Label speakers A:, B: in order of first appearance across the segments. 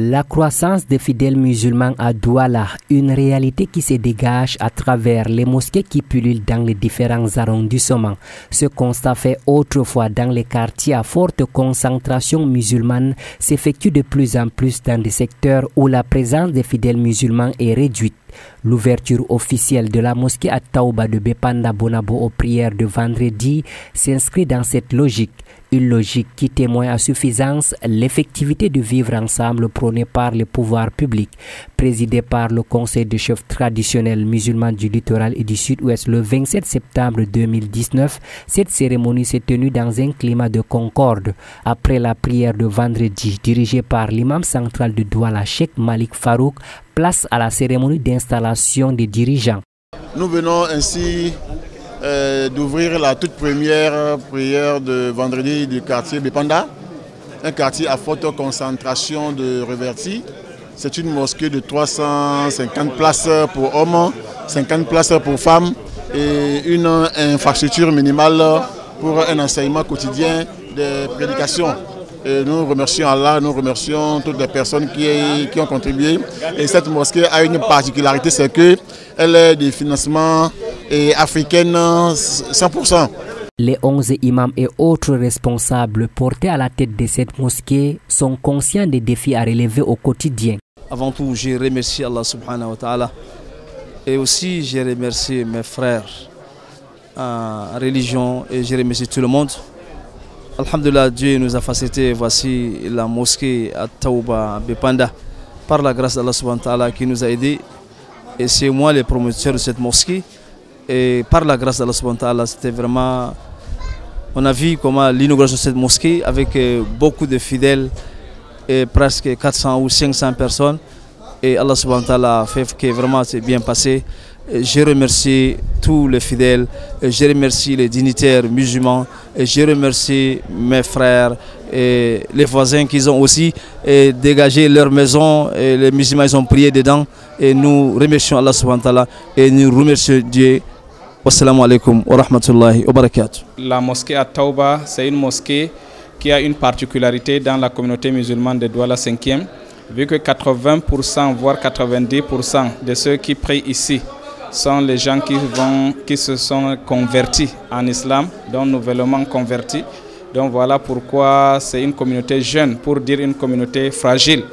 A: La croissance des fidèles musulmans à Douala, une réalité qui se dégage à travers les mosquées qui pullulent dans les différents arrondissements. Ce constat fait autrefois dans les quartiers à forte concentration musulmane s'effectue de plus en plus dans des secteurs où la présence des fidèles musulmans est réduite. L'ouverture officielle de la mosquée à Taouba de Bepanda Bonabo aux prières de vendredi s'inscrit dans cette logique. Une logique qui témoigne à suffisance l'effectivité de vivre ensemble prônée par les pouvoirs publics. Présidée par le Conseil des chefs traditionnels musulmans du littoral et du sud-ouest le 27 septembre 2019, cette cérémonie s'est tenue dans un climat de concorde. Après la prière de vendredi dirigée par l'imam central de Douala, Cheikh Malik Farouk, place à la cérémonie d'installation des dirigeants.
B: Nous venons ainsi d'ouvrir la toute première prière de vendredi du quartier Bepanda, un quartier à forte concentration de revertis. C'est une mosquée de 350 places pour hommes, 50 places pour femmes et une infrastructure minimale pour un enseignement quotidien de prédication. Et nous remercions Allah, nous remercions toutes les personnes qui ont contribué. Et cette mosquée a une particularité, c'est qu'elle est de financement africain 100%.
A: Les 11 imams et autres responsables portés à la tête de cette mosquée sont conscients des défis à relever au quotidien.
C: Avant tout, je remercie Allah subhanahu wa ta'ala et aussi je remercie mes frères en religion et je remercie tout le monde. Alhamdulillah, Dieu nous a facilité, voici la mosquée à Taouba, Bepanda, par la grâce d'Allah subhanahu wa ta'ala qui nous a aidés. Et c'est moi le promoteur de cette mosquée. Et par la grâce d'Allah subhanahu wa ta'ala, c'était vraiment... On a vu comment l'inauguration de cette mosquée avec beaucoup de fidèles, et presque 400 ou 500 personnes. Et Allah subhanahu wa ta'ala a fait que vraiment c'est bien passé. Je remercie tous les fidèles, je remercie les dignitaires musulmans, je remercie mes frères et les voisins qui ont aussi dégagé leur maison, et les musulmans ils ont prié dedans. Et nous remercions Allah subhanahu wa ta'ala et nous remercions Dieu. Wassalamu alaikum wa rahmatullahi wa barakatuh.
D: La mosquée à Taouba, c'est une mosquée qui a une particularité dans la communauté musulmane de Douala 5e, vu que 80% voire 90% de ceux qui prient ici sont les gens qui se sont convertis en islam, donc nouvellement convertis. Donc voilà pourquoi c'est une communauté jeune, pour dire une communauté fragile.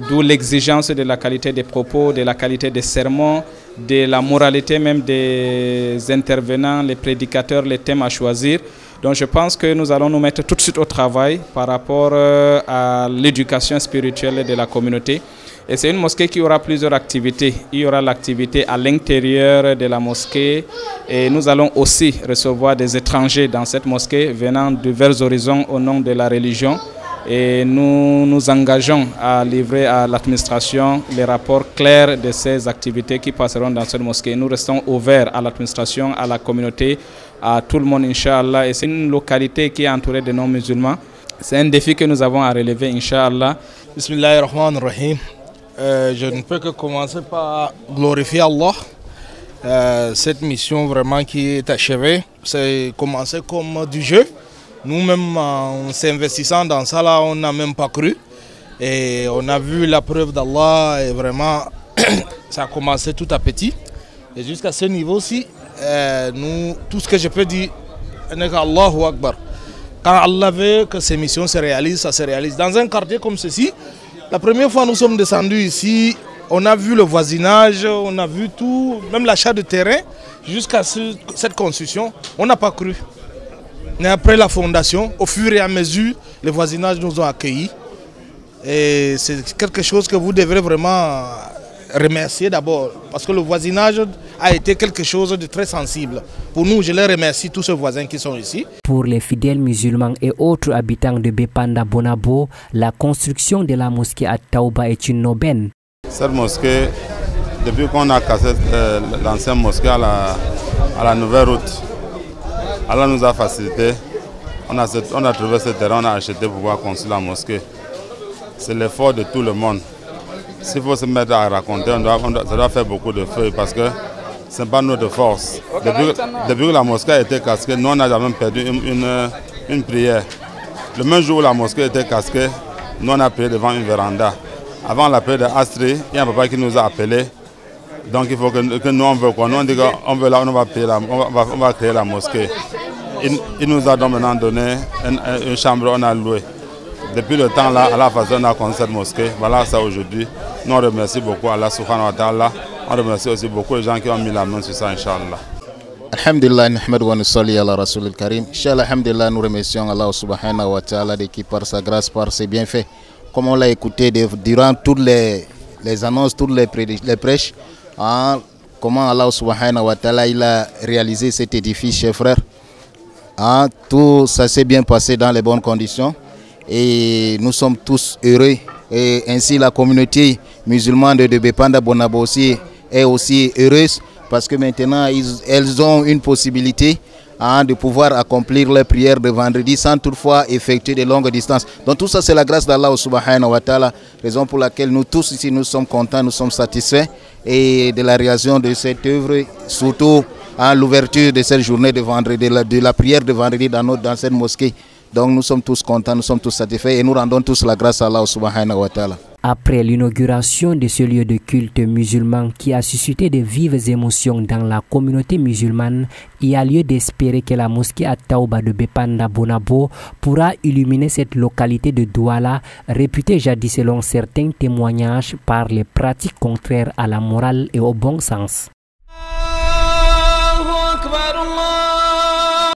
D: D'où l'exigence de la qualité des propos, de la qualité des sermons, de la moralité même des intervenants, les prédicateurs, les thèmes à choisir. Donc je pense que nous allons nous mettre tout de suite au travail par rapport à l'éducation spirituelle de la communauté. Et c'est une mosquée qui aura plusieurs activités. Il y aura l'activité à l'intérieur de la mosquée et nous allons aussi recevoir des étrangers dans cette mosquée venant de divers horizons au nom de la religion. Et nous nous engageons à livrer à l'administration les rapports clairs de ces activités qui passeront dans cette mosquée. Nous restons ouverts à l'administration, à la communauté, à tout le monde, Inch'Allah. Et c'est une localité qui est entourée de non-musulmans. C'est un défi que nous avons à relever, Inch'Allah.
E: Bismillahirrahmanirrahim. Je ne peux que commencer par glorifier Allah. Cette mission vraiment qui est achevée, c'est commencé comme du jeu. Nous-mêmes, en s'investissant dans ça, là, on n'a même pas cru. Et on a vu la preuve d'Allah et vraiment, ça a commencé tout à petit. Et jusqu'à ce niveau-ci, tout ce que je peux dire, n'est qu'Allahu Akbar. Quand Allah veut que ces missions se réalisent, ça se réalise. Dans un quartier comme ceci, la première fois nous sommes descendus ici, on a vu le voisinage, on a vu tout, même l'achat de terrain, jusqu'à cette construction, on n'a pas cru. Mais après la fondation, au fur et à mesure, les voisinages nous ont accueillis. Et c'est quelque chose que vous devrez vraiment remercier d'abord. Parce que le voisinage a été quelque chose de très sensible. Pour nous, je les remercie, tous ces voisins qui sont ici.
A: Pour les fidèles musulmans et autres habitants de Bepanda Bonabo, la construction de la mosquée à Taouba est une aubaine.
F: Cette mosquée, depuis qu'on a cassé l'ancienne mosquée à la nouvelle route, Allah nous a facilité, on a trouvé ce terrain, on a acheté pour pouvoir construire la mosquée. C'est l'effort de tout le monde. S'il faut se mettre à raconter, ça doit faire beaucoup de feu parce que ce n'est pas notre force. Depuis que la mosquée a été casquée, nous on a jamais perdu une prière. Le même jour où la mosquée était casquée, nous on a prié devant une véranda. avant la paix de Astri, il y a un papa qui nous a appelés. Donc il faut que nous on veut quoi. Nous on dit qu'on veut là, on va créer la mosquée. Il nous a donc maintenant donné une chambre, on a loué. Depuis le temps là, à la façon on a construit cette mosquée. Voilà ça aujourd'hui. Nous on remercie beaucoup Allah subhanahu wa ta'ala. On remercie aussi beaucoup les gens qui ont mis la main sur ça, Inch'Allah.
G: Alhamdulillah, Nahmadu wa nusalli ala Rasul al-Karim. Inch'Allah, alhamdulillah, nous remercions Allah subhanahu wa ta'ala qui par sa grâce, par ses bienfaits, comme on l'a écouté durant toutes les annonces, toutes les prêches, hein, comment Allah subhanahu wa ta'ala il a réalisé cet édifice, chers frères. Hein, tout ça s'est bien passé dans les bonnes conditions et nous sommes tous heureux. Et ainsi la communauté musulmane de Bépanda Bonabo aussi est aussi heureuse parce que maintenant elles ont une possibilité de pouvoir accomplir les prières de vendredi sans toutefois effectuer de longues distances. Donc tout ça c'est la grâce d'Allah subhanahu wa ta'ala, raison pour laquelle nous tous ici nous sommes contents, nous sommes satisfaits et de la réalisation de cette œuvre, surtout l'ouverture de cette journée de vendredi, de la prière de vendredi dans cette mosquée. Donc nous sommes tous contents, nous sommes tous satisfaits et nous rendons tous la grâce à Allah subhanahu wa ta'ala.
A: Après l'inauguration de ce lieu de culte musulman qui a suscité de vives émotions dans la communauté musulmane, il y a lieu d'espérer que la mosquée à Taouba de Bépanda Bonabo pourra illuminer cette localité de Douala, réputée jadis selon certains témoignages par les pratiques contraires à la morale et au bon sens.